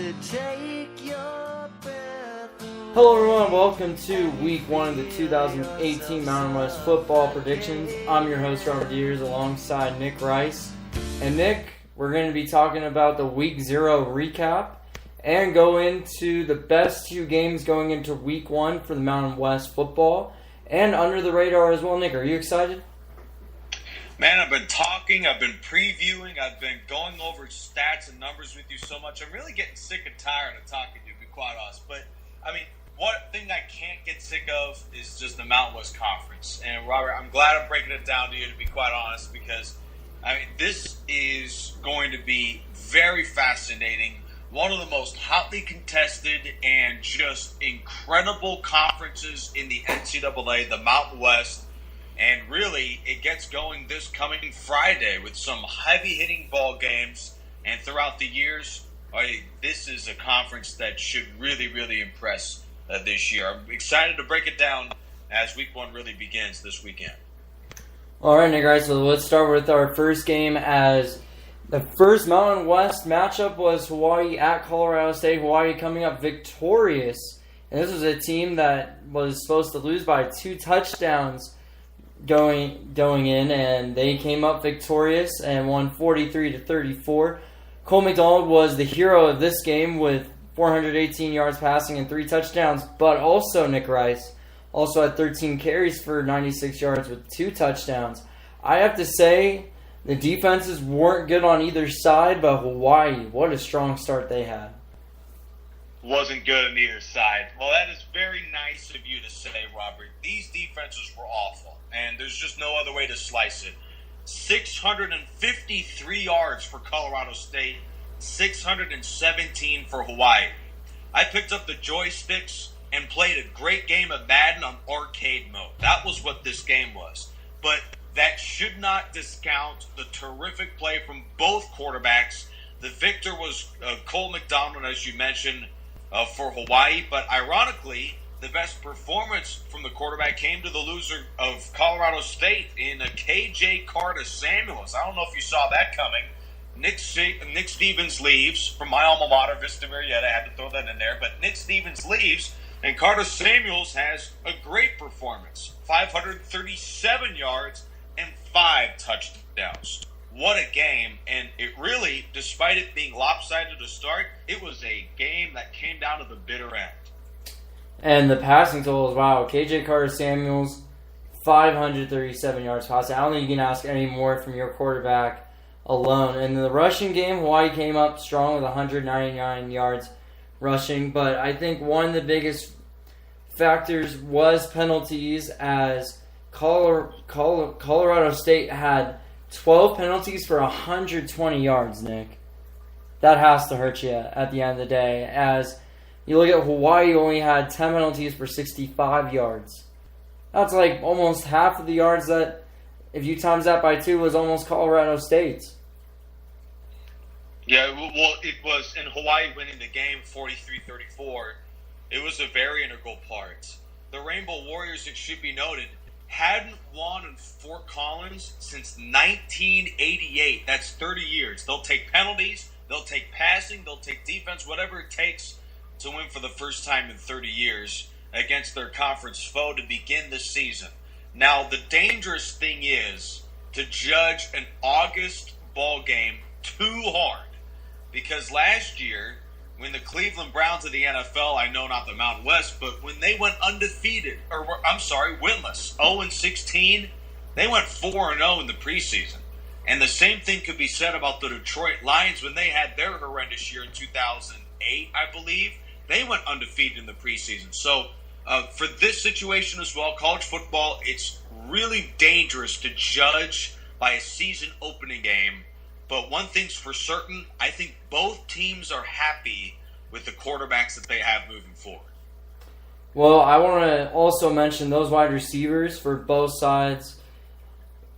it take your breath away? Hello everyone, welcome to week 1 of the 2018 Mountain West football predictions. I'm your host Robert Deers alongside Nick Rice. And Nick, we're going to be talking about the week 0 recap and go into the best 2 games going into week 1 for the Mountain West football and under the radar as well. Nick, are you excited? Man, I've been talking, I've been previewing, I've been going over stats and numbers with you so much. I'm really getting sick and tired of talking to you, to be quite honest. But, I mean, one thing I can't get sick of is just the Mountain West Conference. And, Robert, I'm glad I'm breaking it down to you, to be quite honest, because, I mean, this is going to be very fascinating. One of the most hotly contested and just incredible conferences in the NCAA, the Mountain West. And really, it gets going this coming Friday with some heavy-hitting ball games. And throughout the years, this is a conference that should really, really impress this year. I'm excited to break it down as week 1 really begins this weekend. All right, Nick, right, so let's start with our first game as the first Mountain West matchup was Hawaii at Colorado State. Hawaii coming up victorious. And this was a team that was supposed to lose by 2 touchdowns going in, and they came up victorious and won 43-34. Cole McDonald was the hero of this game with 418 yards passing and 3 touchdowns, but also Nick Rice also had 13 carries for 96 yards with 2 touchdowns. I have to say, the defenses weren't good on either side, but Hawaii, what a strong start they had. Wasn't good on either side. Well, that is very nice of you to say, Robert. These defenses were awful, and there's just no other way to slice it. 653 yards for Colorado State, 617 for Hawaii. I picked up the joysticks and played a great game of Madden on arcade mode. That was what this game was. But that should not discount the terrific play from both quarterbacks. The victor was Cole McDonald, as you mentioned, for Hawaii. But ironically, the best performance from the quarterback came to the loser of Colorado State in a KJ Carta-Samuels. I don't know if you saw that coming. Nick Stevens leaves from my alma mater, Vista Marietta. I had to throw that in there. But Nick Stevens leaves, and Carta-Samuels has a great performance. 537 yards and 5 touchdowns. What a game. And it really, despite it being lopsided to start, it was a game that came down to the bitter end. And the passing totals, wow. KJ Carta-Samuels, 537 yards passing. I don't think you can ask any more from your quarterback alone. In the rushing game, Hawaii came up strong with 199 yards rushing. But I think one of the biggest factors was penalties, as Colorado State had 12 penalties for 120 yards, Nick. That has to hurt you at the end of the day, as you look at Hawaii only had 10 penalties for 65 yards. That's like almost half of the yards that, if you times that by 2, was almost Colorado State's. Yeah, well, it was in Hawaii winning the game 43-34. It was a very integral part. The Rainbow Warriors, it should be noted, hadn't won in Fort Collins since 1988. That's 30 years. They'll take penalties, they'll take passing, they'll take defense, whatever it takes to win for the first time in 30 years against their conference foe to begin the season. Now, the dangerous thing is to judge an August ball game too hard, because last year, when the Cleveland Browns of the NFL, I know not the Mountain West, but when they went undefeated, winless, 0-16, they went 4-0 in the preseason. And the same thing could be said about the Detroit Lions when they had their horrendous year in 2008, I believe. They went undefeated in the preseason. So for this situation as well, college football, it's really dangerous to judge by a season opening game. But one thing's for certain, I think both teams are happy with the quarterbacks that they have moving forward. Well, I want to also mention those wide receivers for both sides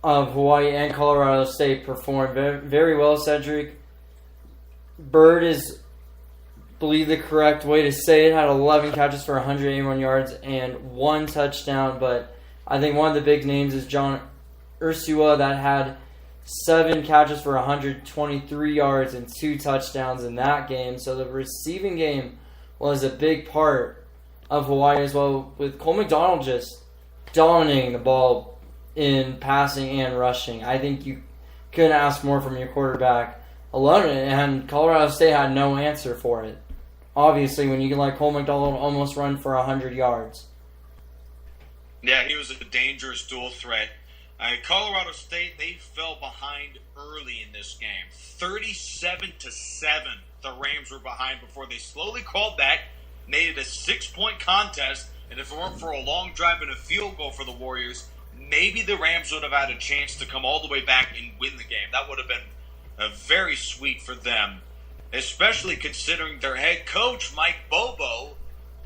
of Hawaii and Colorado State performed very well. Cedric Bird is, believe the correct way to say it, had 11 catches for 181 yards and 1 touchdown. But I think one of the big names is John Ursua, that had 7 catches for 123 yards and 2 touchdowns in that game. So the receiving game was a big part of Hawaii as well, with Cole McDonald just dominating the ball in passing and rushing. I think you couldn't ask more from your quarterback alone, and Colorado State had no answer for it. Obviously, when you can let Cole McDonald almost run for 100 yards. Yeah, he was a dangerous dual threat. Colorado State, they fell behind early in this game. 37-7, the Rams were behind before they slowly crawled back, made it a 6-point contest, and if it weren't for a long drive and a field goal for the Warriors, maybe the Rams would have had a chance to come all the way back and win the game. That would have been very sweet for them, especially considering their head coach, Mike Bobo,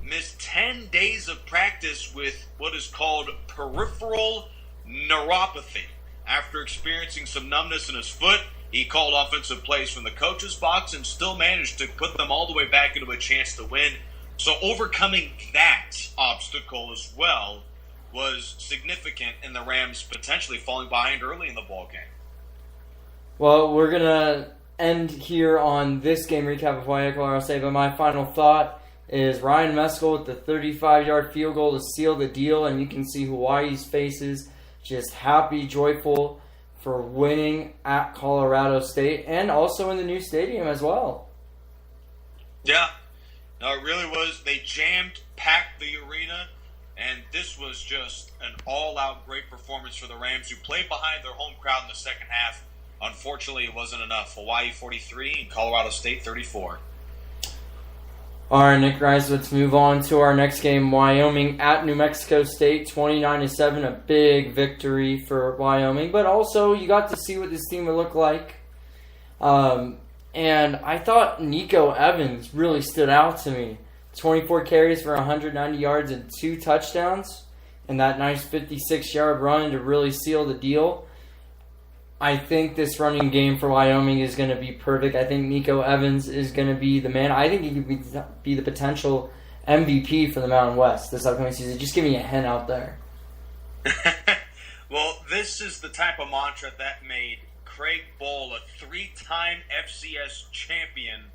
missed 10 days of practice with what is called peripheral neuropathy. After experiencing some numbness in his foot, he called offensive plays from the coach's box and still managed to put them all the way back into a chance to win. So overcoming that obstacle as well was significant in the Rams potentially falling behind early in the ball game. Well, we're going to end here on this game recap of Hawaii Colorado State, but my final thought is Ryan Meskel with the 35-yard field goal to seal the deal, and you can see Hawaii's faces just happy, joyful for winning at Colorado State and also in the new stadium as well. Yeah, no, it really was. They packed the arena, and this was just an all-out great performance for the Rams, who played behind their home crowd in the second half. Unfortunately, it wasn't enough. Hawaii 43 and Colorado State 34. All right, Nick Rice, let's move on to our next game. Wyoming at New Mexico State, 29-7, a big victory for Wyoming. But also, you got to see what this team would look like. And I thought Nico Evans really stood out to me. 24 carries for 190 yards and 2 touchdowns. And that nice 56-yard run to really seal the deal. I think this running game for Wyoming is going to be perfect. I think Nico Evans is going to be the man. I think he could be the potential MVP for the Mountain West this upcoming season. Just give me a hint out there. Well, this is the type of mantra that made Craig Bohl a 3-time FCS champion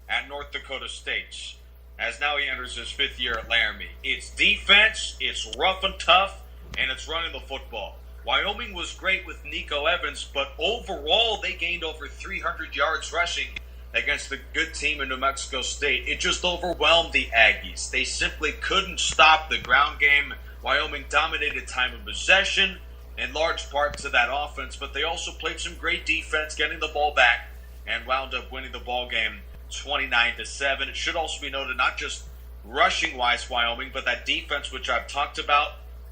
at North Dakota State, as now he enters his 5th year at Laramie. It's defense, it's rough and tough, and it's running the football. Wyoming was great with Nico Evans, but overall they gained over 300 yards rushing against the good team in New Mexico State. It just overwhelmed the Aggies. They simply couldn't stop the ground game. Wyoming dominated time of possession in large parts of that offense, but they also played some great defense, getting the ball back, and wound up winning the ball game 29-7. It should also be noted, not just rushing-wise Wyoming, but that defense, which I've talked about,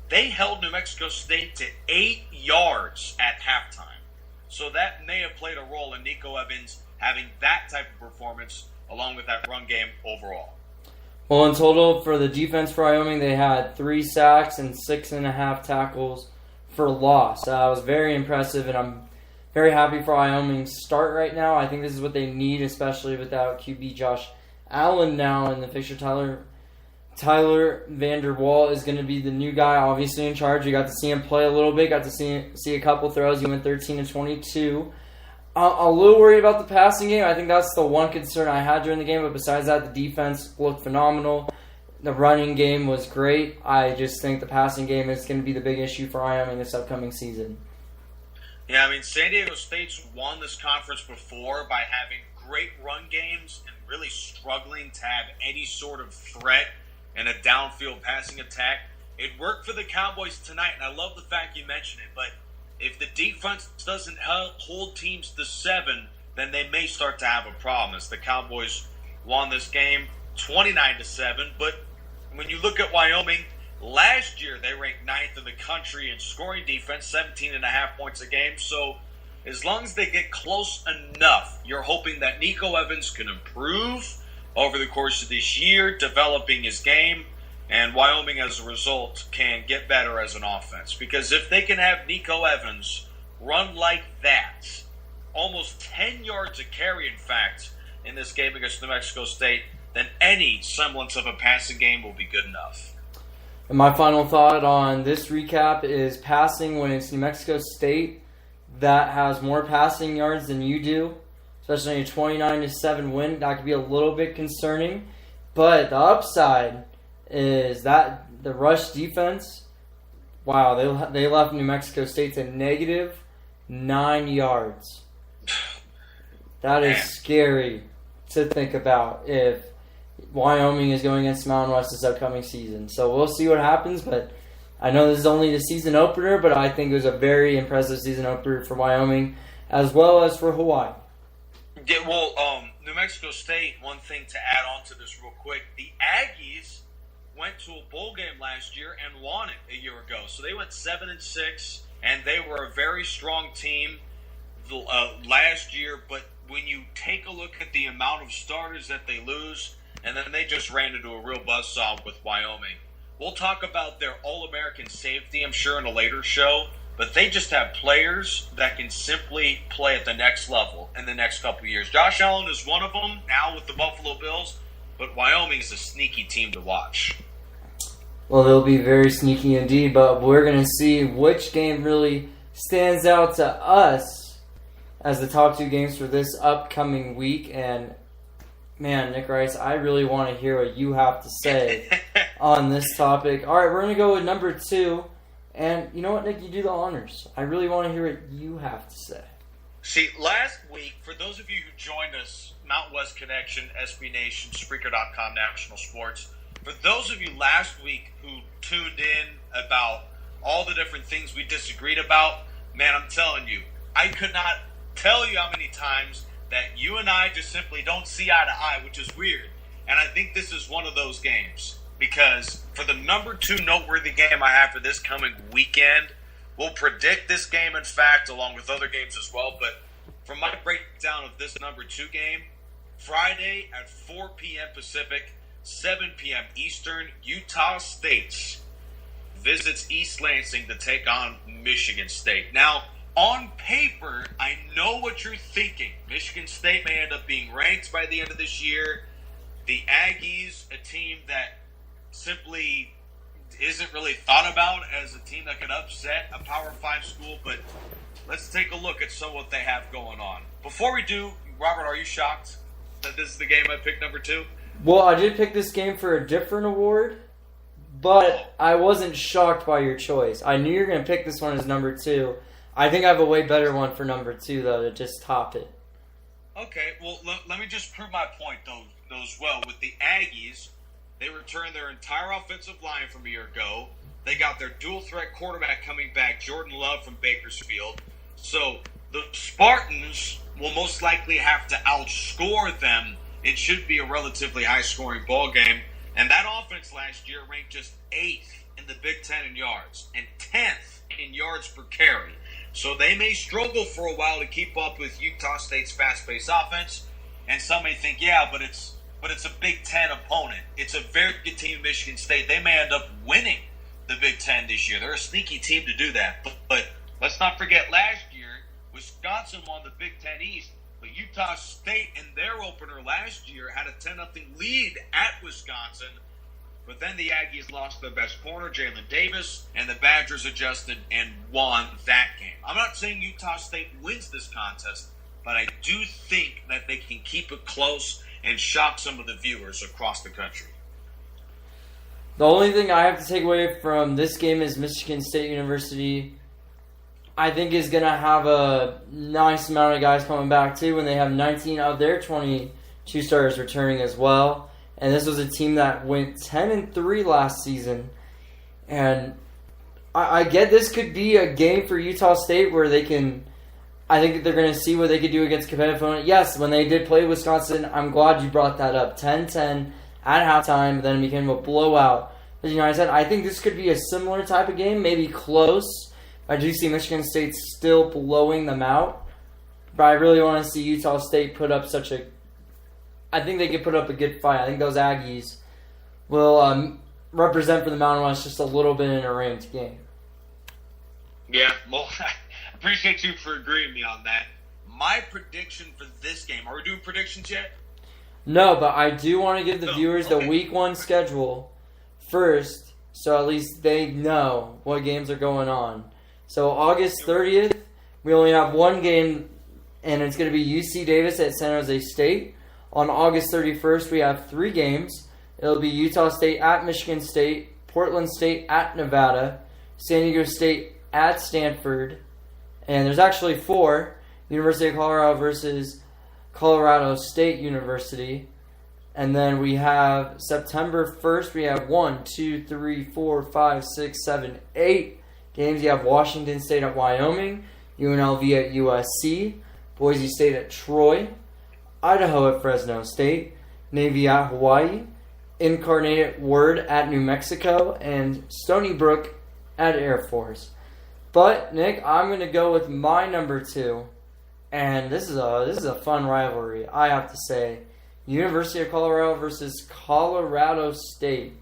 they held New Mexico State to 8 yards at halftime. So that may have played a role in Nico Evans having that type of performance along with that run game overall. Well, in total for the defense for Wyoming, they had 3 sacks and 6.5 tackles for loss. That was very impressive, and I'm very happy for Wyoming's start right now. I think this is what they need, especially without QB Josh Allen now in the fixture. Tyler Vander Waal is going to be the new guy, obviously, in charge. We got to see him play a little bit, got to see a couple throws. He went 13-22. A little worried about the passing game. I think that's the one concern I had during the game, but besides that, the defense looked phenomenal. The running game was great. I just think the passing game is going to be the big issue for Wyoming this upcoming season. Yeah, I mean, San Diego State's won this conference before by having great run games and really struggling to have any sort of threat and a downfield passing attack. It worked for the Cowboys tonight, and I love the fact you mentioned it, but if the defense doesn't hold teams to 7, then they may start to have a problem, as the Cowboys won this game 29-7. But when you look at Wyoming, last year they ranked 9th in the country in scoring defense, 17.5 points a game. So as long as they get close enough, you're hoping that Nico Evans can improve over the course of this year, developing his game, and Wyoming, as a result, can get better as an offense. Because if they can have Nico Evans run like that, almost 10 yards a carry, in fact, in this game against New Mexico State, then any semblance of a passing game will be good enough. And my final thought on this recap is passing when it's New Mexico State, that has more passing yards than you do, especially a 29-7 win. That could be a little bit concerning. But the upside is that the rush defense, wow, they left New Mexico State to negative 9 yards. That is scary to think about if Wyoming is going against Mountain West this upcoming season. So we'll see what happens, but I know this is only the season opener, but I think it was a very impressive season opener for Wyoming as well as for Hawaii. Yeah, well, New Mexico State, one thing to add on to this real quick, the Aggies went to a bowl game last year and won it a year ago. So they went 7-6, and they were a very strong team last year. But when you take a look at the amount of starters that they lose, and then they just ran into a real buzzsaw with Wyoming. We'll talk about their All-American safety, I'm sure, in a later show. But they just have players that can simply play at the next level in the next couple of years. Josh Allen is one of them now with the Buffalo Bills, but Wyoming is a sneaky team to watch. Well, they'll be very sneaky indeed, but we're going to see which game really stands out to us as the top two games for this upcoming week. And, man, Nick Rice, I really want to hear what you have to say on this topic. All right, we're going to go with number 2. And you know what, Nick? You do the honors. I really want to hear what you have to say. See, last week, for those of you who joined us, Mountain West Connection, SB Nation, Spreaker.com, National Sports, for those of you last week who tuned in about all the different things we disagreed about, man, I'm telling you, I could not tell you how many times that you and I just simply don't see eye to eye, which is weird. And I think this is one of those games. Because for the number 2 noteworthy game I have for this coming weekend, we'll predict this game, in fact, along with other games as well. But from my breakdown of this number 2 game, Friday at 4 p.m. Pacific, 7 p.m. Eastern, Utah State visits East Lansing to take on Michigan State. Now, on paper, I know what you're thinking. Michigan State may end up being ranked by the end of this year. The Aggies, a team that simply isn't really thought about as a team that could upset a Power 5 school, but let's take a look at some of what they have going on. Before we do, Robert, are you shocked that this is the game I picked number 2? Well, I did pick this game for a different award, but I wasn't shocked by your choice. I knew you were going to pick this one as number 2. I think I have a way better one for number 2, though, to just top it. Okay, well, let me just prove my point, though, as well. With the Aggies, they returned their entire offensive line from a year ago. They got their dual-threat quarterback coming back, Jordan Love from Bakersfield. So the Spartans will most likely have to outscore them. It should be a relatively high-scoring ball game. And that offense last year ranked just 8th in the Big Ten in yards and 10th in yards per carry. So they may struggle for a while to keep up with Utah State's fast-paced offense. And some may think, yeah, but it's a Big Ten opponent. It's a very good team, Michigan State. They may end up winning the Big Ten this year. They're a sneaky team to do that. But let's not forget last year, Wisconsin won the Big Ten East. But Utah State in their opener last year had a 10-0 lead at Wisconsin. But then the Aggies lost their best corner, Jalen Davis, and the Badgers adjusted and won that game. I'm not saying Utah State wins this contest, but I do think that they can keep it close and shock some of the viewers across the country. The only thing I have to take away from this game is Michigan State University, I think, is going to have a nice amount of guys coming back, too, when they have 19 of their 22 starters returning as well. And this was a team that went 10-3 last season. And I get this could be a game for Utah State where they can, I think they're going to see what they could do against competitive opponent. Yes, when they did play Wisconsin, I'm glad you brought that up. 10-10 at halftime, then it became a blowout. As you know, I said, I think this could be a similar type of game, maybe close. I do see Michigan State still blowing them out. But I really want to see Utah State put up I think they could put up a good fight. I think those Aggies will represent for the Mountain West just a little bit in a ranked game. Yeah, well, I appreciate you for agreeing with me on that. My prediction for this game, are we doing predictions yet? No, but I do want to give the viewers the Week 1 schedule first, so at least they know what games are going on. So August 30th, we only have one game, and it's going to be UC Davis at San Jose State. On August 31st, we have 3 games. It'll be Utah State at Michigan State, Portland State at Nevada, San Diego State at Stanford, and there's actually 4. University of Colorado versus Colorado State University. And then we have September 1st, we have 1, 2, 3, 4, 5, 6, 7, 8 games. You have Washington State at Wyoming, UNLV at USC, Boise State at Troy, Idaho at Fresno State, Navy at Hawaii, Incarnate Word at New Mexico, and Stony Brook at Air Force. But, Nick, I'm going to go with my number 2. And this is a fun rivalry, I have to say. University of Colorado versus Colorado State.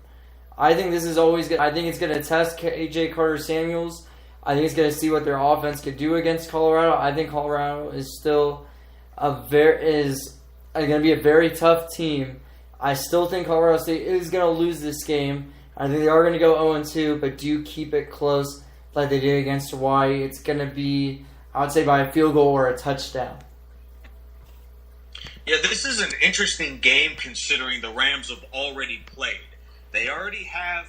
I think this is always good. I think it's going to test KJ Carter-Samuels. I think it's going to see what their offense could do against Colorado. I think Colorado is still going to be a very tough team. I still think Colorado State is going to lose this game. I think they are going to go 0-2, but do keep it close like they did against Hawaii. It's going to be, I would say, by a field goal or a touchdown. Yeah, this is an interesting game considering the Rams have already played. They already have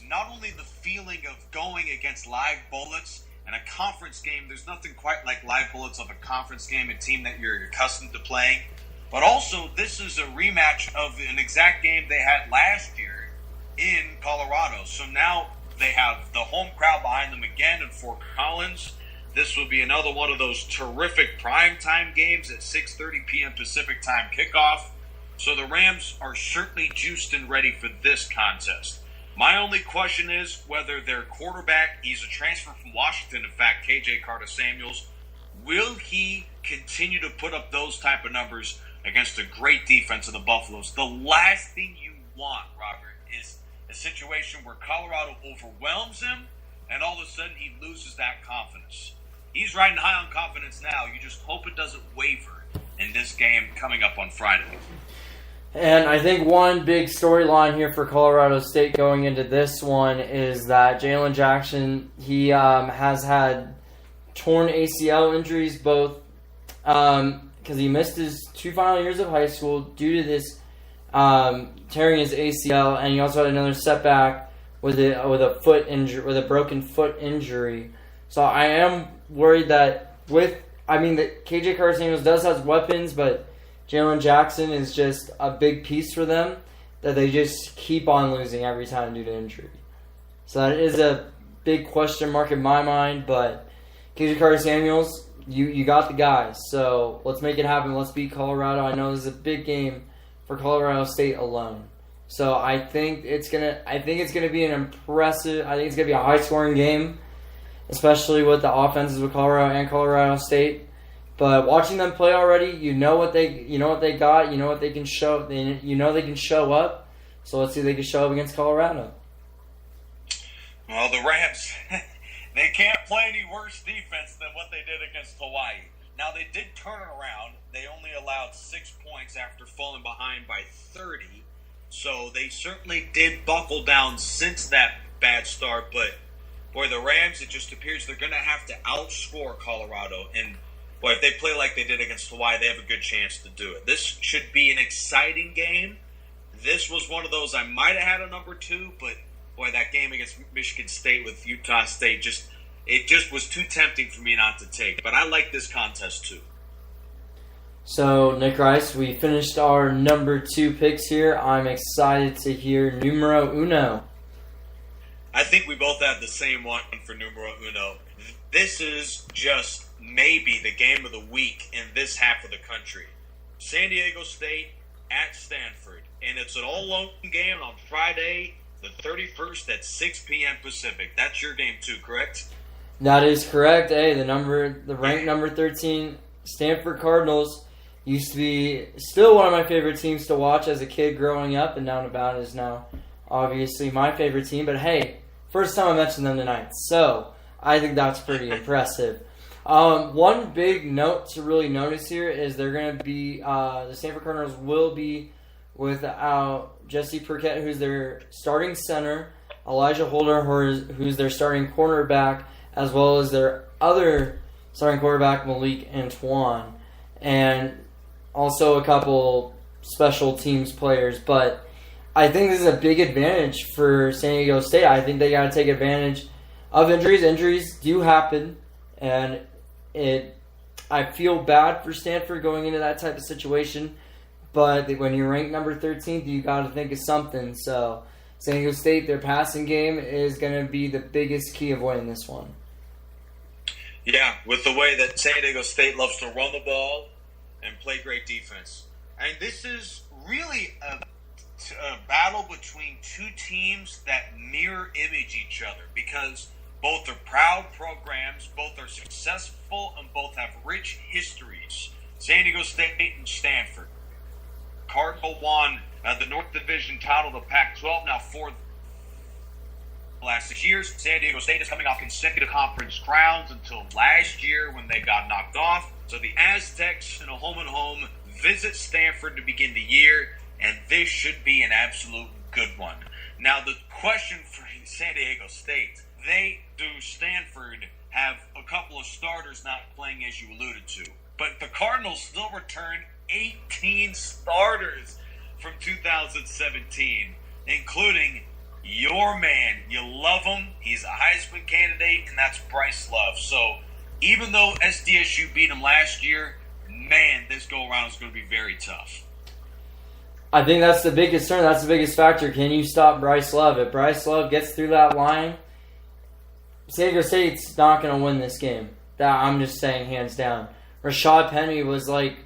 not only the feeling of going against live bullets and a conference game. There's nothing quite like live bullets of a conference game, a team that you're accustomed to playing. But also, this is a rematch of an exact game they had last year in Colorado. So now they have the home crowd behind them again in Fort Collins. This will be another one of those terrific primetime games at 6:30 p.m. Pacific time kickoff. So the Rams are certainly juiced and ready for this contest. My only question is whether their quarterback, he's a transfer from Washington, in fact, KJ Carter-Samuels, will he continue to put up those type of numbers against a great defense of the Buffaloes? The last thing you want, Robert, is a situation where Colorado overwhelms him and all of a sudden he loses that confidence. He's riding high on confidence now. You just hope it doesn't waver in this game coming up on Friday. And I think one big storyline here for Colorado State going into this one is that Jalen Jackson, he has had torn ACL injuries, both because he missed his 2 final years of high school due to this tearing his ACL, and he also had another setback with a foot injury, with a broken foot injury. So I am worried that that KJ Carter-Samuels does have weapons, but Jalen Jackson is just a big piece for them that they just keep on losing every time due to injury. So that is a big question mark in my mind, but KJ Carter-Samuels, you got the guys. So let's make it happen. Let's beat Colorado. I know this is a big game for Colorado State alone. So I think it's gonna be an impressive. I think it's gonna be a high scoring game, especially with the offenses with Colorado and Colorado State. But watching them play already, you know what they got, you know what they can show, they can show up. So let's see if they can show up against Colorado. Well, the Rams, they can't play any worse defense than what they did against Hawaii. Now, they did turn it around. They only allowed 6 points after falling behind by 30. So they certainly did buckle down since that bad start. But, boy, the Rams, it just appears they're going to have to outscore Colorado. And, boy, if they play like they did against Hawaii, they have a good chance to do it. This should be an exciting game. This was one of those I might have had a number 2, but, boy, that game against Michigan State with Utah State it just was too tempting for me not to take. But I like this contest too. So, Nick Rice, we finished our number 2 picks here. I'm excited to hear numero uno. I think we both have the same one for numero uno. This is just maybe the game of the week in this half of the country. San Diego State at Stanford. And it's an all-alone game on Friday, the 31st at 6 p.m. Pacific. That's your game too, correct? That is correct. Hey, the ranked number 13 Stanford Cardinals used to be still one of my favorite teams to watch as a kid growing up, and now Nevada is now obviously my favorite team. But hey, first time I mentioned them tonight, so I think that's pretty impressive. One big note to really notice here is they're going to be the Stanford Cardinals will be without Jesse Burkett, who's their starting center, Elijah Holder, who's their starting cornerback, as well as their other starting quarterback Malik Antoine, and also a couple special teams players. But I think this is a big advantage for San Diego State. I think they got to take advantage of injuries. Injuries do happen, and I feel bad for Stanford going into that type of situation. But when you're ranked number 13th, you got to think of something. So San Diego State, their passing game is going to be the biggest key of winning this one. Yeah, with the way that San Diego State loves to run the ball and play great defense. And this is really a battle between two teams that mirror image each other because both are proud programs, both are successful, and both have rich histories. San Diego State and Stanford. Cardinal won the North Division title of the Pac-12 now for the last 6 years. San Diego State is coming off consecutive conference crowns until last year when they got knocked off. So the Aztecs in a home-and-home visit Stanford to begin the year, and this should be an absolute good one. Now the question for San Diego State, Stanford have a couple of starters not playing as you alluded to. But the Cardinals still return 18 starters from 2017, including your man. You love him. He's a Heisman candidate, and that's Bryce Love. So even though SDSU beat him last year, man, this go-around is going to be very tough. I think that's the big concern. That's the biggest factor. Can you stop Bryce Love? If Bryce Love gets through that line, San Diego State's not going to win this game. That I'm just saying, hands down. Rashad Penny was like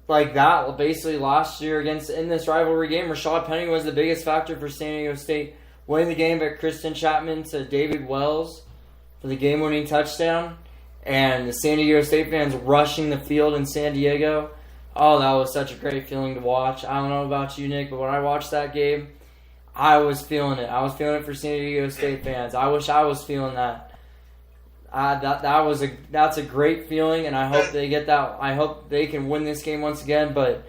that basically last year in this rivalry game. Rashad Penny was the biggest factor for San Diego State winning the game, but Kristen Chapman to David Wells for the game-winning touchdown, and the San Diego State fans rushing the field in San Diego. Oh, that was such a great feeling to watch. I don't know about you, Nick, but when I watched that game, I was feeling it. I was feeling it for San Diego State fans. I wish I was feeling that. That's a great feeling, and I hope they get that. I hope they can win this game once again. But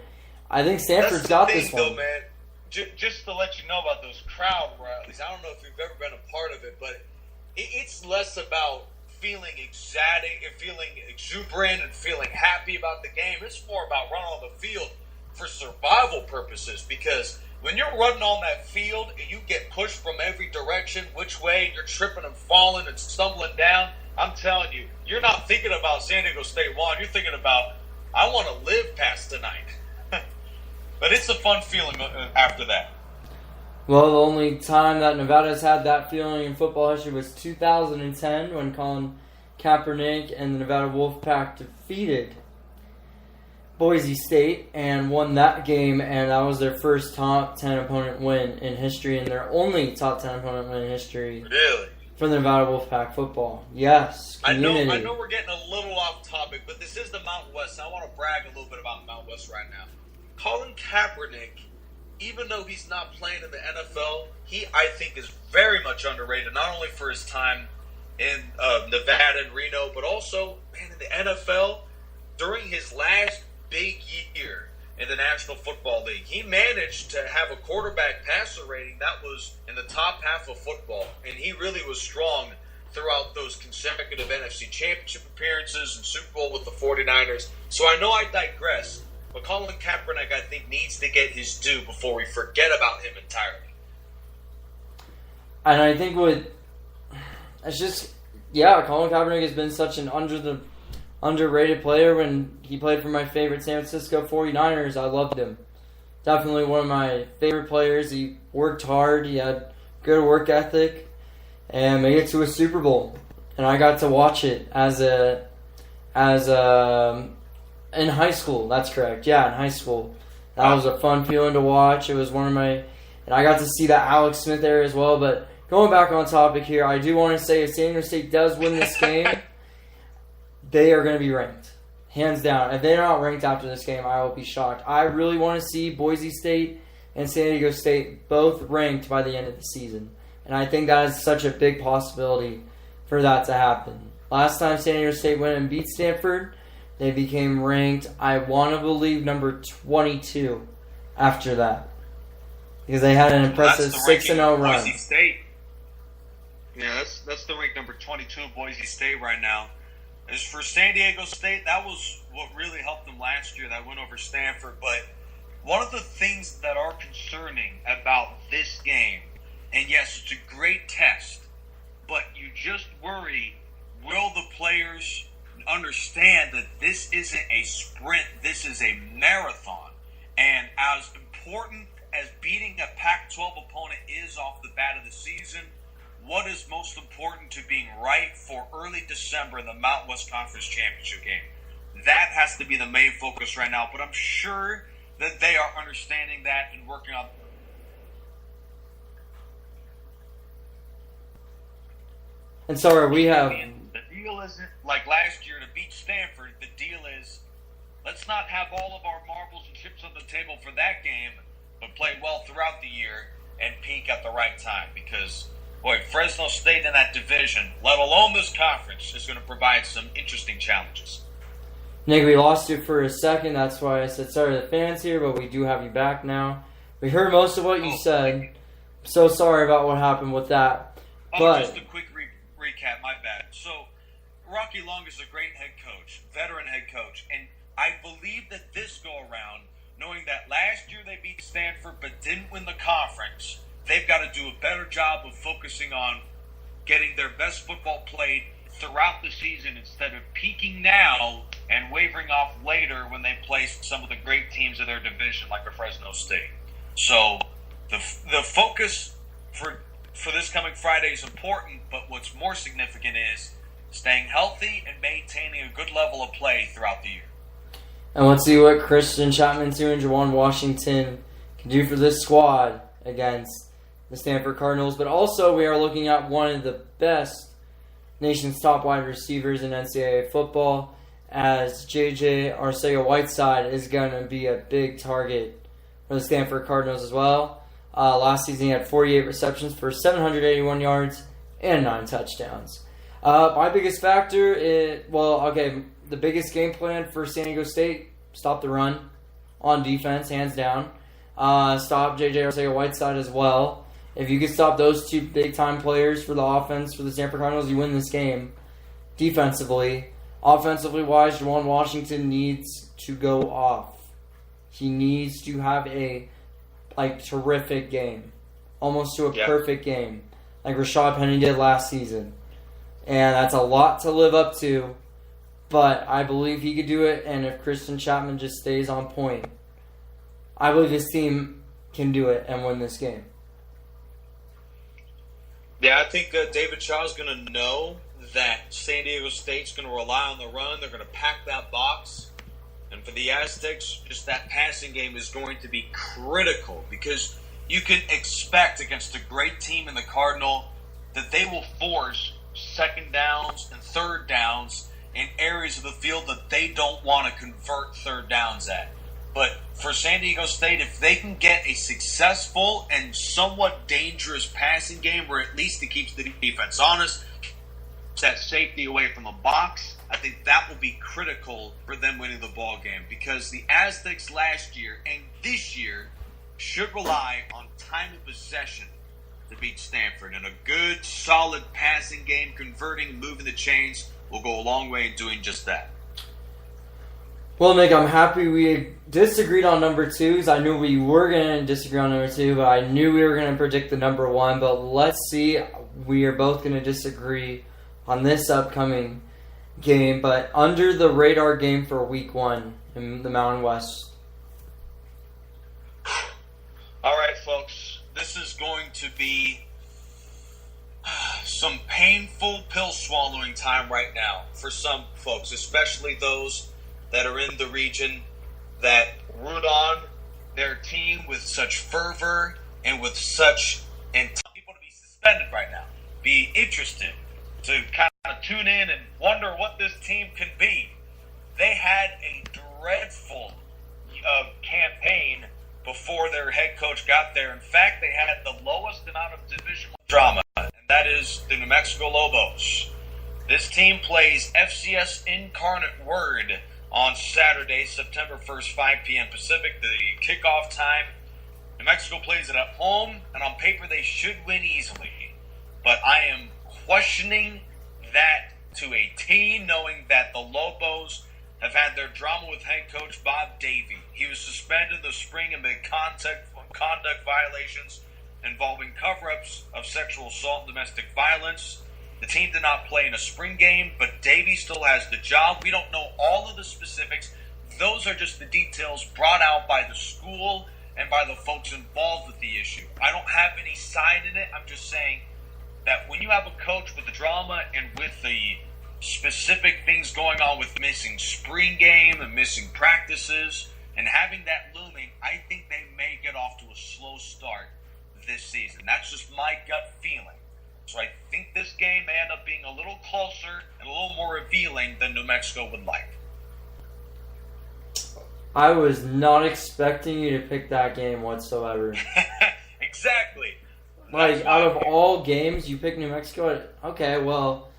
I think Stanford's got this one. Though, man, just to let you know about those crowd rallies, I don't know if you've ever been a part of it, but it's less about feeling ecstatic and feeling exuberant and feeling happy about the game. It's more about running on the field for survival purposes, because when you're running on that field and you get pushed from every direction, which way, and you're tripping and falling and stumbling down, I'm telling you, you're not thinking about San Diego State won. You're thinking about, I want to live past tonight. But it's a fun feeling after that. Well, the only time that Nevada's had that feeling in football history was 2010 when Colin Kaepernick and the Nevada Wolfpack defeated Boise State and won that game, and that was their first top 10 opponent win in history and their only top 10 opponent win in history. Really? For the Nevada Wolfpack football. Yes. Community. I know we're getting a little off topic, but this is the Mountain West. I want to brag a little bit about the Mountain West right now. Colin Kaepernick, even though he's not playing in the NFL, he, I think, is very much underrated, not only for his time in Nevada and Reno, but also, man, in the NFL, during his last big year in the National Football League, he managed to have a quarterback passer rating that was in the top half of football, and he really was strong throughout those consecutive NFC Championship appearances and Super Bowl with the 49ers. So I know I digress, but Colin Kaepernick, I think, needs to get his due before we forget about him entirely. And I think Colin Kaepernick has been such an underrated player. When he played for my favorite San Francisco 49ers, I loved him. Definitely one of my favorite players. He worked hard. He had good work ethic and made it to a Super Bowl. And I got to watch it in high school. That's correct. Yeah, in high school. That was a fun feeling to watch. It was and I got to see that Alex Smith era as well. But going back on topic here, I do want to say if San Diego State does win this game, they are going to be ranked. Hands down. If they're not ranked after this game, I will be shocked. I really want to see Boise State and San Diego State both ranked by the end of the season. And I think that is such a big possibility for that to happen. Last time San Diego State went and beat Stanford, they became ranked, I want to believe, number 22 after that. Because they had an impressive 6-0 run. Boise State. Yeah, that's the rank number 22 of Boise State right now. As for San Diego State, that was what really helped them last year, that win over Stanford. But one of the things that are concerning about this game, and yes, it's a great test, but you just worry, will the players understand that this isn't a sprint, this is a marathon? And as important as beating a Pac-12 opponent is off the bat of the season, what is most important to being right for early December in the Mountain West Conference Championship game? That has to be the main focus right now, but I'm sure that they are understanding that and working on. And sorry, we have. The deal isn't like last year to beat Stanford. The deal is, let's not have all of our marbles and chips on the table for that game, but play well throughout the year and peak at the right time. Because, boy, Fresno State in that division, let alone this conference, is going to provide some interesting challenges. Nick, we lost you for a second. That's why I said sorry to the fans here, but we do have you back now. We heard most of what you said. I'm so sorry about what happened with that. But just a quick recap, my bad. So, Rocky Long is a great head coach, veteran head coach, and I believe that this go around, knowing that last year they beat Stanford but didn't win the conference, they've got to do a better job of focusing on getting their best football played throughout the season instead of peaking now and wavering off later when they place some of the great teams of their division like a Fresno State. So the focus for this coming Friday is important, but what's more significant is staying healthy and maintaining a good level of play throughout the year. And let's see what Christian Chapman II and Juwan Washington can do for this squad against the Stanford Cardinals. But also we are looking at one of the best nation's top wide receivers in NCAA football, as J.J. Arcega-Whiteside is going to be a big target for the Stanford Cardinals as well. Last season he had 48 receptions for 781 yards and 9 touchdowns. My biggest factor is, the biggest game plan for San Diego State, stop the run on defense, hands down. Stop J.J. Arcega-Whiteside as well. If you can stop those two big-time players for the offense for the Stanford Cardinals, you win this game. Defensively, offensively-wise, Juwan Washington needs to go off. He needs to have a terrific game, almost to a perfect game, like Rashad Penny did last season. And that's a lot to live up to, but I believe he could do it, and if Christian Chapman just stays on point, I believe this team can do it and win this game. Yeah, I think David Shaw is going to know that San Diego State's going to rely on the run. They're going to pack that box. And for the Aztecs, just that passing game is going to be critical, because you can expect against a great team in the Cardinal that they will force second downs and third downs in areas of the field that they don't want to convert third downs at. But for San Diego State, if they can get a successful and somewhat dangerous passing game where at least it keeps the defense honest, that safety away from the box, I think that will be critical for them winning the ball game, because the Aztecs last year and this year should rely on time of possession to beat Stanford. And a good, solid passing game, converting, moving the chains, will go a long way in doing just that. Well, Nick, I'm happy we disagreed on number 2. I knew we were going to disagree on number 2, but I knew we were going to predict the number 1. But let's see. We are both going to disagree on this upcoming game, but under the radar game for week 1 in the Mountain West. All right, folks. This is going to be some painful pill swallowing time right now for some folks, especially those that are in the region that root on their team with such fervor and with such intent. People to be suspended right now, be interested, to kind of tune in and wonder what this team can be. They had a dreadful campaign before their head coach got there. In fact, they had the lowest amount of divisional drama, and that is the New Mexico Lobos. This team plays FCS Incarnate Word on Saturday, September 1st, 5 p.m. Pacific, the kickoff time. New Mexico plays it at home, and on paper they should win easily. But I am questioning that to a T, knowing that the Lobos have had their drama with head coach Bob Davie. He was suspended in the spring amid conduct violations involving cover-ups of sexual assault and domestic violence. The team did not play in a spring game, but Davie still has the job. We don't know all of the specifics. Those are just the details brought out by the school and by the folks involved with the issue. I don't have any side in it. I'm just saying that when you have a coach with the drama and with the specific things going on with missing spring game and missing practices and having that looming, I think they may get off to a slow start this season. That's just my gut feeling. So I think this game may end up being a little closer and a little more revealing than New Mexico would like. I was not expecting you to pick that game whatsoever. Exactly. Like, out of all games, you picked New Mexico. Okay, well,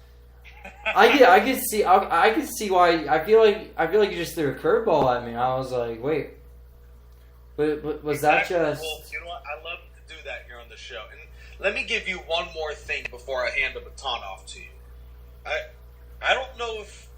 I could see why. I feel like you just threw a curveball at me. I was like, wait, but was exactly. that just? Well, you know what? I love to do that here on the show. And let me give you one more thing before I hand the baton off to you. I don't know if,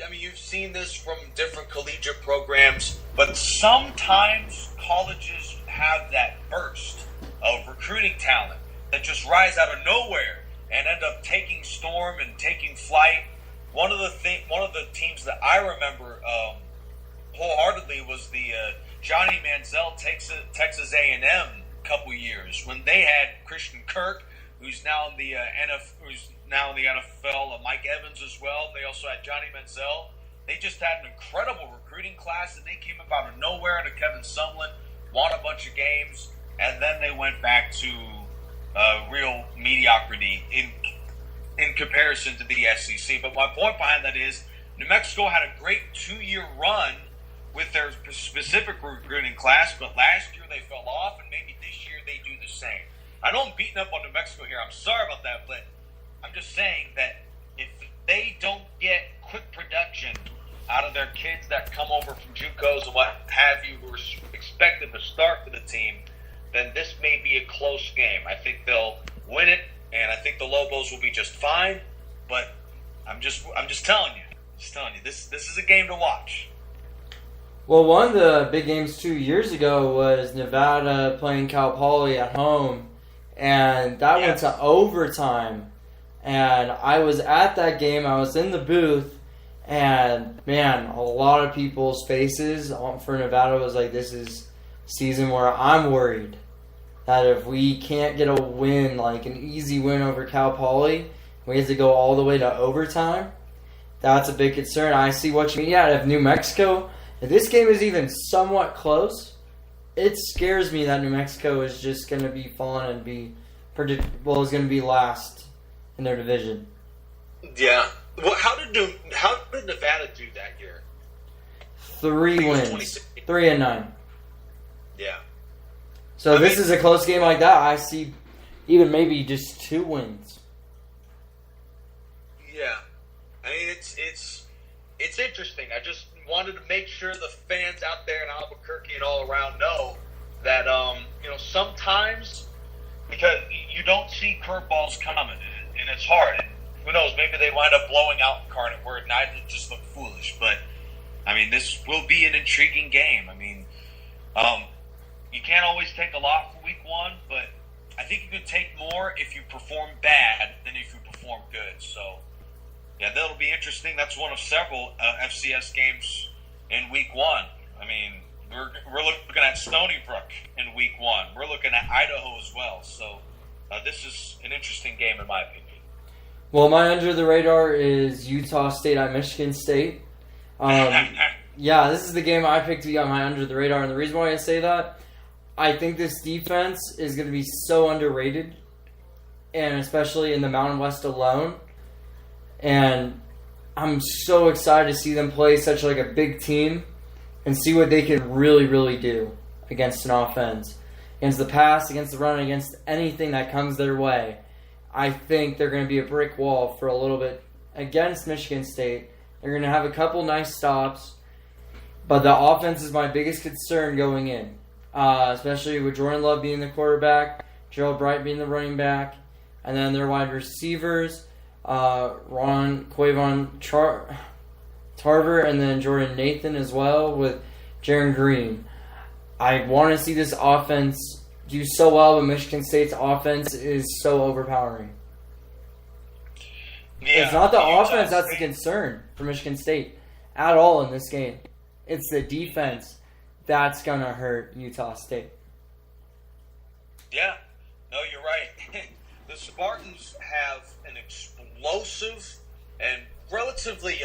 I mean, you've seen this from different collegiate programs, but sometimes colleges have that burst of recruiting talent that just rise out of nowhere and end up taking storm and taking flight. One of the teams that I remember wholeheartedly was the Johnny Manziel Texas A&M couple years when they had Christian Kirk, who's now in the NFL, Mike Evans as well. They also had Johnny Manziel. They just had an incredible recruiting class, and they came up out of nowhere to Kevin Sumlin, won a bunch of games, and then they went back to real mediocrity in comparison to the SEC. But my point behind that is New Mexico had a great 2-year run with their specific recruiting class, but last year they fell off, and maybe this year they do the same. I know I'm beating up on New Mexico here. I'm sorry about that, but I'm just saying that if they don't get quick production out of their kids that come over from JUCOs and what have you who are expected to start for the team, then this may be a close game. I think they'll win it, and I think the Lobos will be just fine. But I'm just telling you, this is a game to watch. Well, one of the big games 2 years ago was Nevada playing Cal Poly at home, and that went to overtime. And I was at that game. I was in the booth, and man, a lot of people's faces for Nevada was like, "This is a season where I'm worried that if we can't get a win, like an easy win over Cal Poly, we have to go all the way to overtime." That's a big concern. I see what you mean. Yeah, if New Mexico, if this game is even somewhat close, it scares me that New Mexico is just going to be falling and is going to be last in their division. Yeah. Well, how did Nevada do that year? 3 wins. 3-9. Yeah. So this is a close game like that. I see even maybe just 2 wins. Yeah. I mean, it's interesting. I just wanted to make sure the fans out there in Albuquerque and all around know that sometimes, because you don't see curveballs coming, and it's hard. And who knows? Maybe they wind up blowing out Incarnate Word, and I just look foolish. But I mean, this will be an intriguing game. I mean, you can't always take a lot from week 1, but I think you can take more if you perform bad than if you perform good. So, yeah, that'll be interesting. That's one of several FCS games in week 1. I mean, we're looking at Stony Brook in week 1. We're looking at Idaho as well. So, this is an interesting game in my opinion. Well, my under the radar is Utah State at Michigan State. Yeah, this is the game I picked to be on my under the radar, and the reason why I say that, I think this defense is going to be so underrated, and especially in the Mountain West alone. And I'm so excited to see them play such like a big team and see what they can really, really do against an offense, against the pass, against the run, against anything that comes their way. I think they're going to be a brick wall for a little bit against Michigan State. They're going to have a couple nice stops, but the offense is my biggest concern going in, especially with Jordan Love being the quarterback, Gerald Bright being the running back, and then their wide receivers. Tarver, and then Jordan Nathan as well with Jaron Green. I want to see this offense do so well, but Michigan State's offense is so overpowering. Yeah, it's not the Utah offense that's the State- concern for Michigan State at all in this game. It's the defense that's going to hurt Utah State. Yeah, no, you're right. The Spartans have an explosive and relatively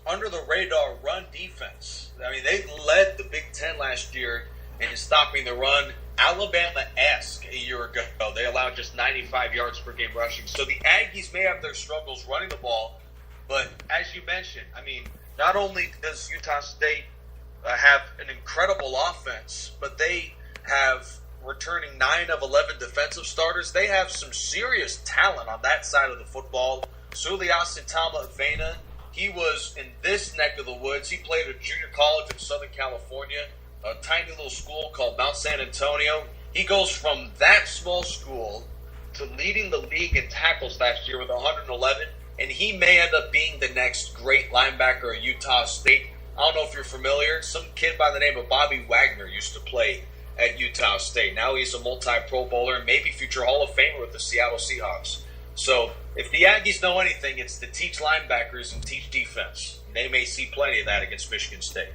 under-the-radar run defense. I mean, they led the Big Ten last year in stopping the run. Alabama-esque a year ago. They allowed just 95 yards per game rushing. So the Aggies may have their struggles running the ball, but as you mentioned, I mean, not only does Utah State have an incredible offense, but they have returning 9 of 11 defensive starters. They have some serious talent on that side of the football. Suliasi Vena, he was in this neck of the woods. He played at junior college in Southern California, a tiny little school called Mount San Antonio. He goes from that small school to leading the league in tackles last year with 111, and he may end up being the next great linebacker at Utah State. I don't know if you're familiar. Some kid by the name of Bobby Wagner used to play at Utah State. Now he's a multi-Pro Bowler and maybe future Hall of Famer with the Seattle Seahawks. So if the Aggies know anything, it's to teach linebackers and teach defense. They may see plenty of that against Michigan State.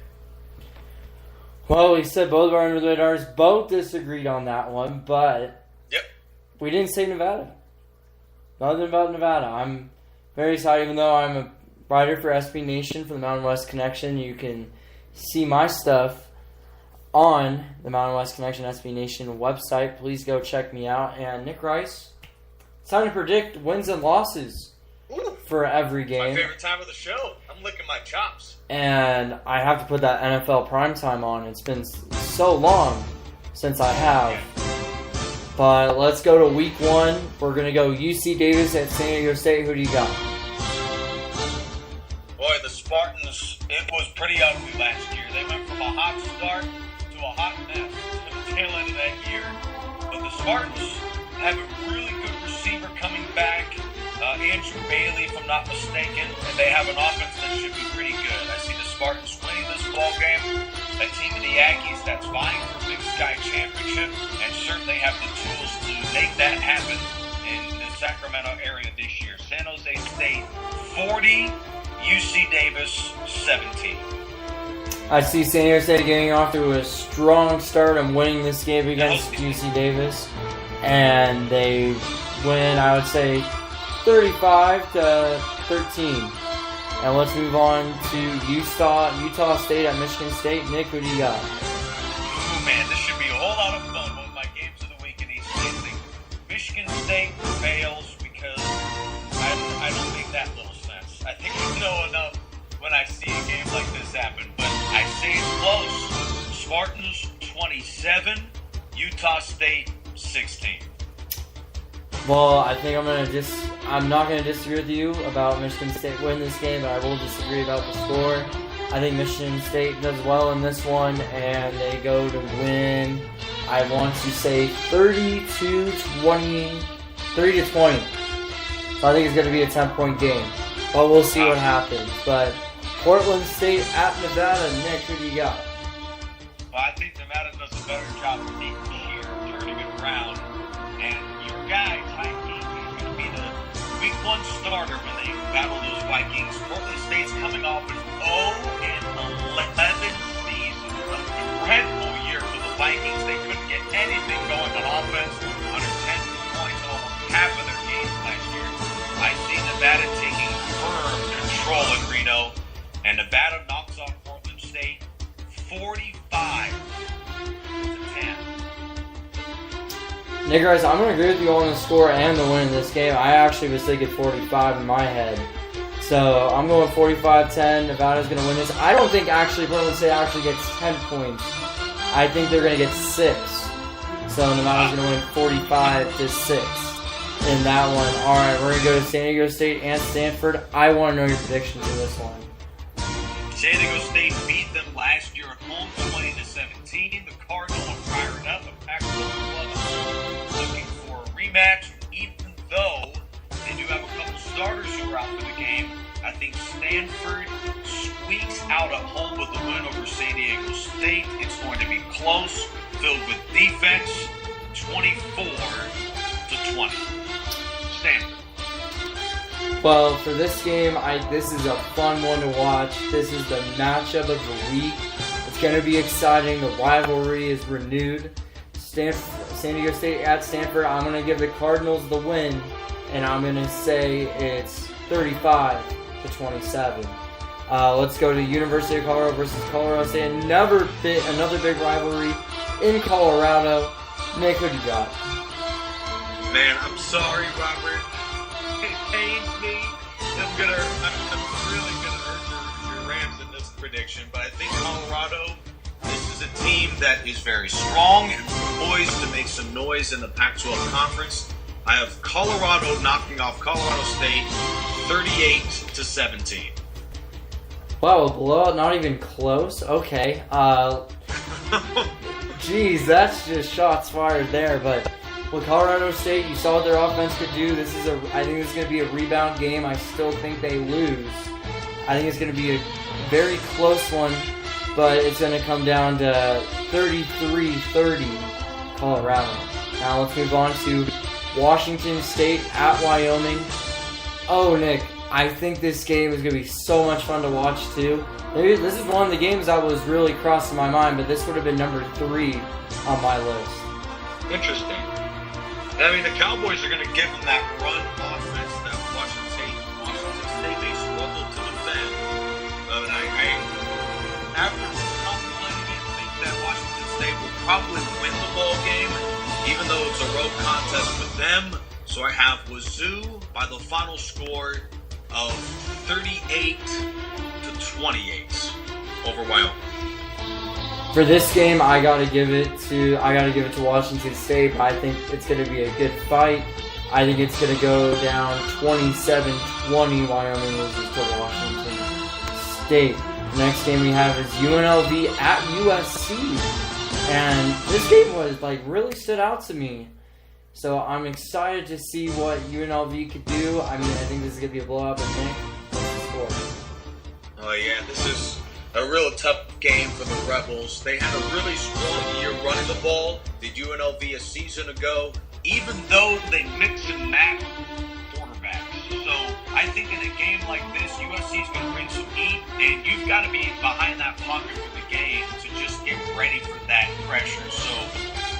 Well, we said both of our under-the-radars both disagreed on that one, but Yep. we didn't say Nevada. Nothing about Nevada. I'm very excited, even though I'm a writer for SB Nation for the Mountain West Connection. You can see my stuff on the Mountain West Connection SB Nation website. Please go check me out. And Nick Rice, it's time to predict wins and losses Ooh, for every my game. favorite time of the show. I'm licking my chops. And I have to put that NFL primetime on. It's been so long since I have. But let's go to week 1. We're going to go UC Davis at San Diego State. Who do you got? Boy, the Spartans, it was pretty ugly last year. They went from a hot start to a hot mess at the tail end of that year. But the Spartans have a really good receiver coming back, Andrew Bailey, if I'm not mistaken, and they have an offense that should be pretty good. I see the Spartans winning this ball game. A team of the Aggies that's vying for a Big Sky championship and certainly have the tools to make that happen in the Sacramento area this year. San Jose State 40, UC Davis 17. I see San Diego State getting off to a strong start and winning this game against UC Davis. And they win, I would say, 35-13. And let's move on to Utah State at Michigan State. Nick, who do you got? Ooh, man, this should be a whole lot of fun with my games of the week in East Lansing. Michigan State fails because I don't make that little sense. I think I know enough when I see a game like this happen, but I say it's close. Spartans 27, Utah State 16. Well, I think I'm not going to disagree with you about Michigan State winning this game, but I will disagree about the score. I think Michigan State does well in this one, and they go to win, I want to say 30-20. So I think it's going to be a 10-point game. But we'll see what happens. But Portland State at Nevada. Nick, who do you got? Well, I think Nevada does a better job of this year, turning it around. And your guy, Ty King, is going to be the week 1 starter when they battle those Vikings. Portland State's coming off an 0-11 season. An incredible year for the Vikings. They couldn't get anything going on offense. Under 10 points in almost half of their games last year. I see Nevada taking firm control in Reno. And Nevada knocks off Portland State 45-10. Nick Rice, I'm going to agree with you on the score and the win in this game. I actually was thinking 45 in my head. So I'm going 45-10. Nevada's going to win this. I don't think actually Portland State actually gets 10 points. I think they're going to get 6. So Nevada's going to win 45-6 in that one. All right, we're going to go to San Diego State and Stanford. I want to know your predictions for this one. San Diego State beat them last year at home 20-17. The Cardinals are fired up. The Pac-12 looking for a rematch, even though they do have a couple starters who out at home with a win over San Diego State. It's going to be close, filled with defense, 24-20. Stanford. Well, for this game, this is a fun one to watch. This is the matchup of the week. It's going to be exciting. The rivalry is renewed. San Diego State at Stanford. I'm going to give the Cardinals the win, and I'm going to say it's 35-27. Let's go to University of Colorado versus Colorado State. Another big rivalry in Colorado. Nick, who do you got? Man, I'm sorry, Robert. It pains me. I'm really gonna hurt your Rams in this prediction, but I think Colorado. This is a team that is very strong and poised to make some noise in the Pac-12 conference. I have Colorado knocking off Colorado State, 38-17. Wow, a blowout, not even close. Okay. Geez, that's just shots fired there. But with Colorado State, you saw what their offense could do. I think this is going to be a rebound game. I still think they lose. I think it's going to be a very close one, but it's going to come down to 33-30 Colorado. Now let's move on to Washington State at Wyoming. Oh, Nick, I think this game is going to be so much fun to watch too. Maybe this is one of the games that was really crossing my mind, but this would have been number 3 on my list. Interesting. I mean, the Cowboys are going to give them that run offense that Washington State may struggle to defend. After contemplating it, I think that Washington State will probably win the ball game, even though it's a road contest with them. So I have Wazoo by the final score of 38-28 over Wyoming. For this game, I gotta give it to Washington State. But I think it's gonna be a good fight. I think it's gonna go down 27-20. Wyoming loses to Washington State. The next game we have is UNLV at USC, and this game was really stood out to me. So I'm excited to see what UNLV could do. I mean, I think this is gonna be a blowout. But Nick, what's the score? Oh yeah, this is a real tough game for the Rebels. They had a really strong year running the ball, did UNLV a season ago, even though they mix and match quarterbacks. So I think in a game like this, USC is going to bring some heat, and you've got to be behind that pocket for the game to just get ready for that pressure. So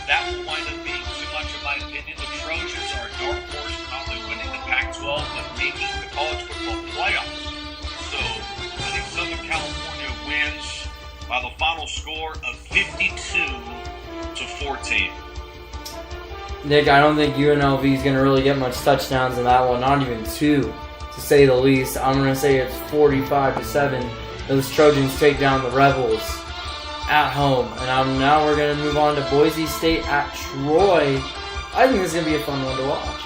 that will wind up being too much, in my opinion. The Trojans are a dark horse, not only winning the Pac-12, but making the college football playoffs. So I think Southern California wins by the final score of 52-14. Nick, I don't think UNLV is going to really get much touchdowns in that one, not even 2, to say the least. I'm going to say it's 45-7. Those Trojans take down the Rebels at home. And now we're going to move on to Boise State at Troy. I think this is going to be a fun one to watch.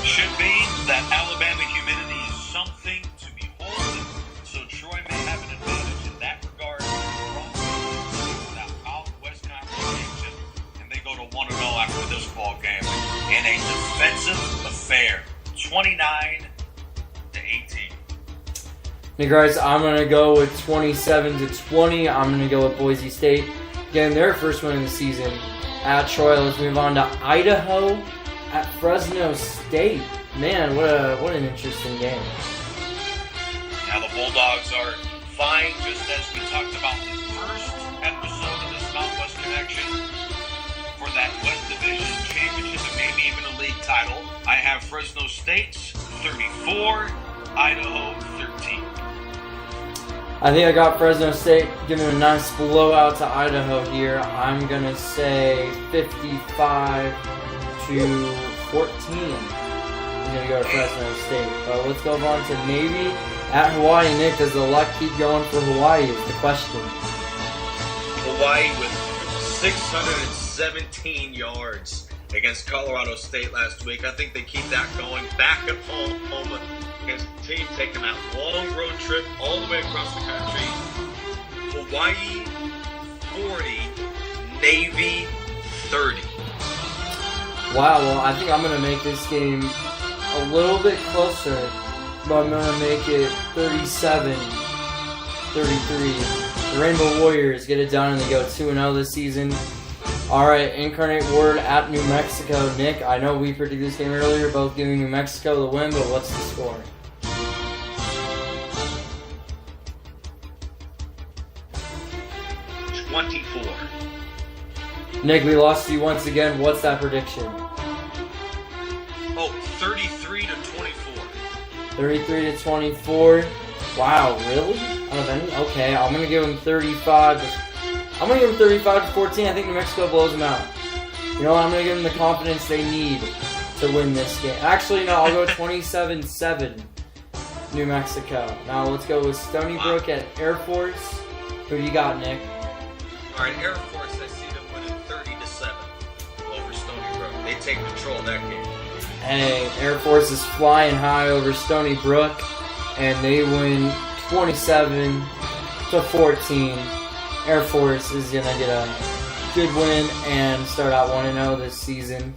Should be. That Alabama humidity is something to behold. So Troy may have an advantage in that regard. That West Conference, and they go to 1-0 after this ball game in a defensive affair, 29-18. Hey guys, I'm going to go with 27-20. I'm going to go with Boise State getting their first win of the season at Troy. Let's move on to Idaho at Fresno State. Man, what an interesting game. Now the Bulldogs are fine, just as we talked about in the first episode of this Mountain West Connection, for that West Division championship and maybe even a league title. I have Fresno State 34, Idaho 13. I think I got Fresno State giving a nice blowout to Idaho here. I'm going to say 55-14. I'm going to go to Fresno State. But let's go on to Navy at Hawaii. Nick, does the luck keep going for Hawaii is the question. Hawaii with 617 yards against Colorado State last week. I think they keep that going back at home against the team taking that long road trip all the way across the country. Hawaii 40, Navy 30. Wow, well, I think I'm going to make this game a little bit closer, but I'm going to make it 37-27. 33. The Rainbow Warriors get it done and they go 2-0 this season. Alright, Incarnate Word at New Mexico. Nick, I know we predicted this game earlier, both giving New Mexico the win, but what's the score? 24. Nick, we lost to you once again. What's that prediction? 33 to 24. 33 to 24. Wow, really? Out of any? Okay, I'm gonna give them 35 to 14. I think New Mexico blows them out. You know what? I'm gonna give them the confidence they need to win this game. Actually, no, I'll go 27-7. New Mexico. Now let's go with Stony Brook at Air Force. Who do you got, Nick? All right, Air Force. I see them winning 30-7 over Stony Brook. They take control of that game. Hey, Air Force is flying high over Stony Brook, and they win 27 to 14. Air Force is gonna get a good win and start out 1-0 this season.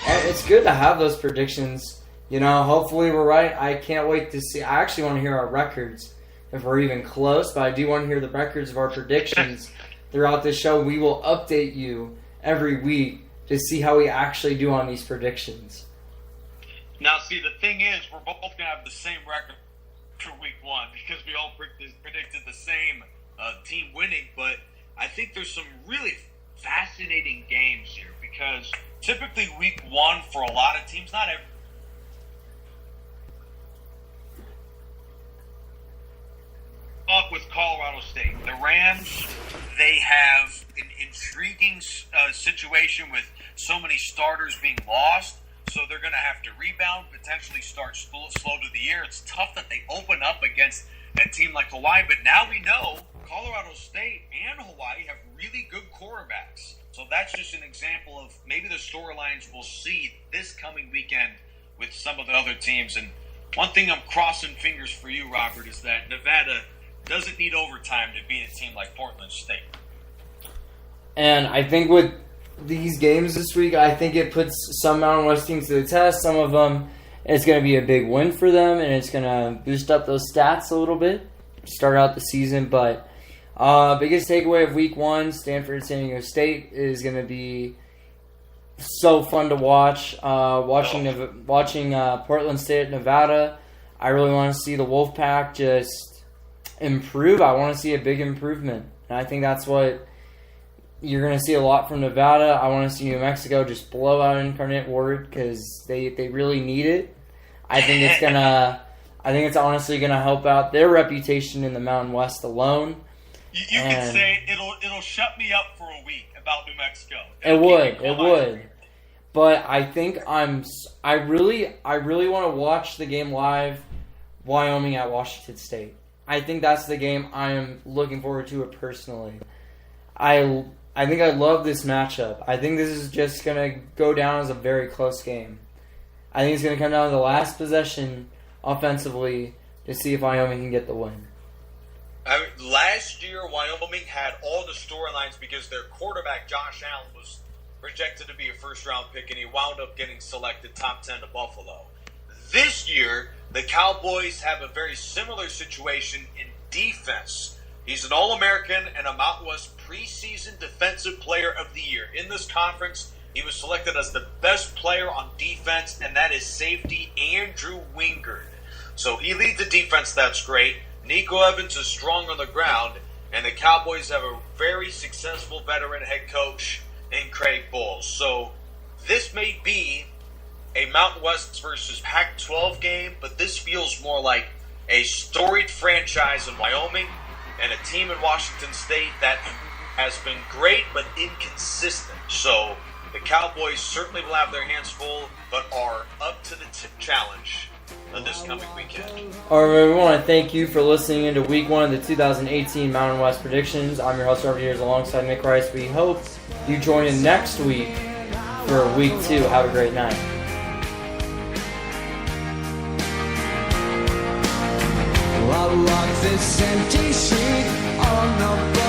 And it's good to have those predictions. You know, hopefully we're right. I can't wait to see. I actually want to hear our records if we're even close, but I do want to hear the records of our predictions throughout this show. We will update you every week to see how we actually do on these predictions. Now, see, the thing is, we're both going to have the same record for week one because we all predicted the same team winning, but I think there's some really fascinating games here because typically week one for a lot of teams, not every. Up with Colorado State. The Rams, they have an intriguing situation with so many starters being lost. So they're going to have to rebound, potentially start slow to the year. It's tough that they open up against a team like Hawaii, but now we know Colorado State and Hawaii have really good quarterbacks. So that's just an example of maybe the storylines we'll see this coming weekend with some of the other teams. And one thing I'm crossing fingers for you, Robert, is that Nevada doesn't need overtime to beat a team like Portland State. And I think with these games this week, I think it puts some Mountain West teams to the test. Some of them, it's going to be a big win for them, and it's going to boost up those stats a little bit, start out the season. But biggest takeaway of week one, Stanford San Diego State is going to be so fun to watch. Watching Portland State at Nevada, I really want to see the Wolfpack just improve. I want to see a big improvement, and I think that's what you're going to see a lot from Nevada. I want to see New Mexico just blow out Incarnate Word because they really need it. I think it's honestly going to help out their reputation in the Mountain West alone. You can say it'll shut me up for a week about New Mexico. It would. But I think I really want to watch the game live, Wyoming at Washington State. I think that's the game I am looking forward to it personally. I think I love this matchup. I think this is just going to go down as a very close game. I think it's going to come down to the last possession offensively to see if Wyoming can get the win. Last year, Wyoming had all the storylines because their quarterback, Josh Allen, was projected to be a first-round pick, and he wound up getting selected top 10 to Buffalo. This year, the Cowboys have a very similar situation in defense. He's an All-American and a Mountain West preseason Defensive Player of the Year. In this conference, he was selected as the best player on defense, and that is safety Andrew Wingard. So he leads the defense. That's great. Nico Evans is strong on the ground, and the Cowboys have a very successful veteran head coach in Craig Bowles. So this may be a Mountain West versus Pac-12 game, but this feels more like a storied franchise in Wyoming and a team in Washington State that has been great but inconsistent. So the Cowboys certainly will have their hands full, but are up to the challenge this coming weekend. All right, we want to thank you for listening into Week 1 of the 2018 Mountain West Predictions. I'm your host, Robert Years, alongside Nick Rice. We hope you join in next week for Week 2. Have a great night. I walk this empty street on the